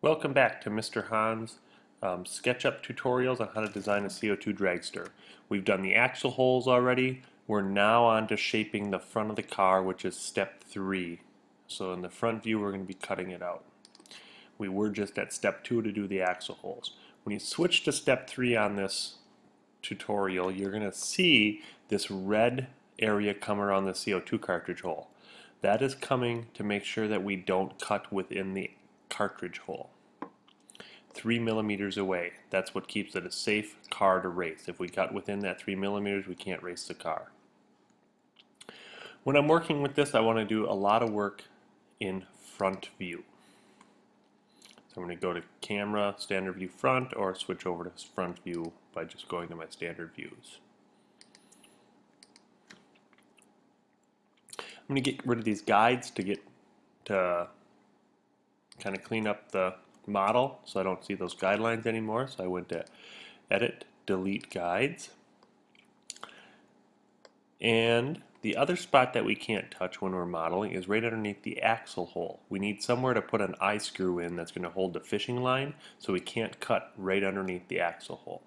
Welcome back to Mr. Han's SketchUp tutorials on how to design a CO2 dragster. We've done the axle holes already. We're now on to shaping the front of the car, which is step 3. So in the front view, we're going to be cutting it out. We were just at step 2 to do the axle holes. When you switch to step 3 on this tutorial, you're going to see this red area come around the CO2 cartridge hole. That is coming to make sure that we don't cut within the cartridge hole. 3 millimeters away. That's what keeps it a safe car to race. If we cut within that 3 millimeters, we can't race the car. When I'm working with this, I want to do a lot of work in front view. So I'm going to go to camera, standard view front, or switch over to front view by just going to my standard views. I'm going to get rid of these guides to kind of clean up the model so I don't see those guidelines anymore. So I went to edit, delete guides. And the other spot that we can't touch when we're modeling is right underneath the axle hole. We need somewhere to put an eye screw in that's going to hold the fishing line, so we can't cut right underneath the axle hole.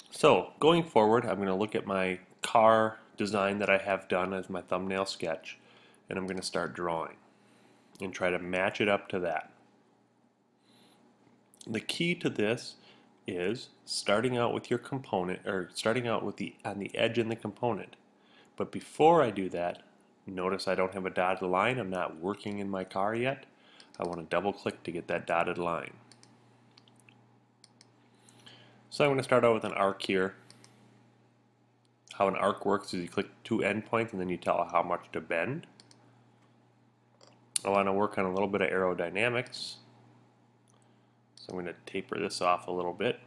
So going forward, I'm going to look at my car design that I have done as my thumbnail sketch, and I'm going to start drawing and try to match it up to that. The key to this is starting out with your component, or starting out with on the edge in the component. But before I do that, notice I don't have a dotted line. I'm not working in my car yet. I want to double click to get that dotted line. So I'm going to start out with an arc here. How an arc works is you click 2 endpoints and then you tell it how much to bend. I want to work on a little bit of aerodynamics. So I'm going to taper this off a little bit.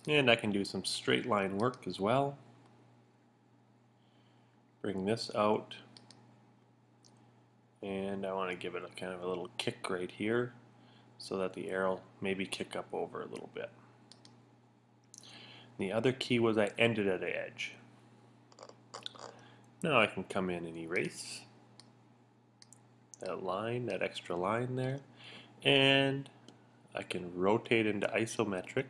And I can do some straight line work as well. Bring this out. And I want to give it a kind of a little kick right here so that the arrow maybe kick up over a little bit. The other key was I ended at an edge. Now I can come in and erase that line, that extra line there, and I can rotate into isometric,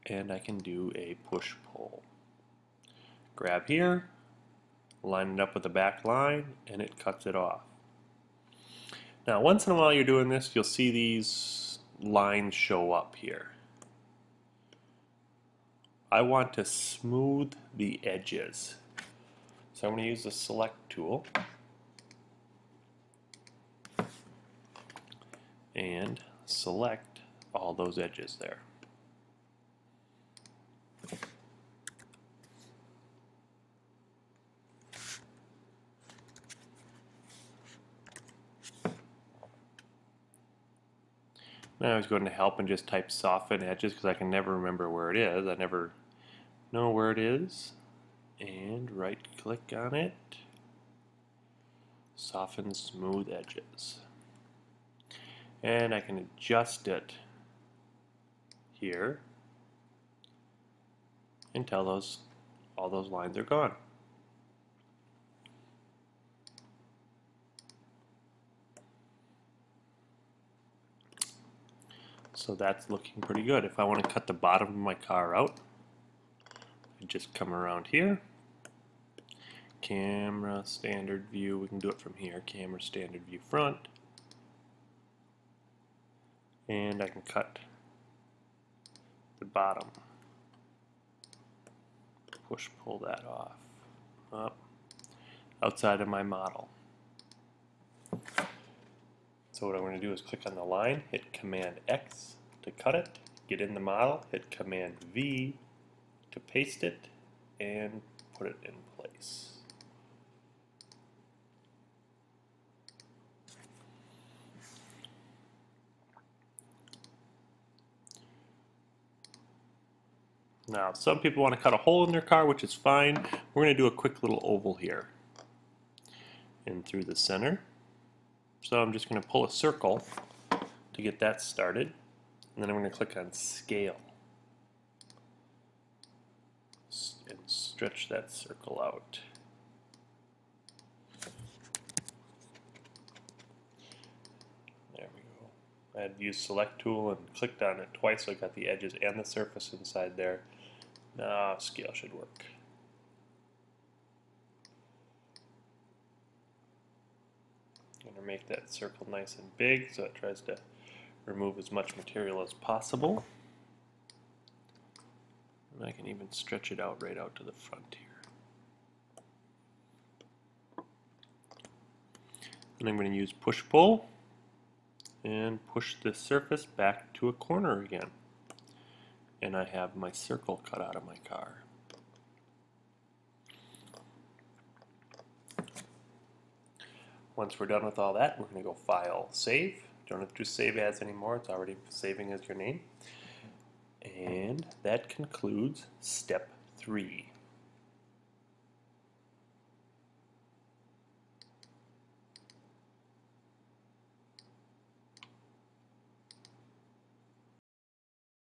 and I can do a push-pull. Grab here, line it up with the back line, and it cuts it off. Now once in a while you're doing this, you'll see these lines show up here. I want to smooth the edges. So I'm going to use the select tool and select all those edges there. Now I was going to help and just type soften edges because I can never remember where it is. I never know where it is. And right click on it, soften smooth edges, and I can adjust it here until all those lines are gone. So that's looking pretty good. If I want to cut the bottom of my car out, I just come around here, camera, standard view, we can do it from here, camera, standard view front, and I can cut the bottom, push pull that off, up, outside of my model. So what I'm going to do is click on the line, hit Command X to cut it, get in the model, hit Command V to paste it, and put it in place. Now, some people want to cut a hole in their car, which is fine. We're going to do a quick little oval here in through the center. So I'm just going to pull a circle to get that started, and then I'm going to click on Scale and stretch that circle out. I had used select tool and clicked on it twice, so I got the edges and the surface inside there. Now scale should work. I'm going to make that circle nice and big so it tries to remove as much material as possible. And I can even stretch it out right out to the front here. And I'm going to use push-pull and push the surface back to a corner again. And I have my circle cut out of my car. Once we're done with all that, we're going to go File, Save. Don't have to do Save As anymore, it's already saving as your name. And that concludes step 3.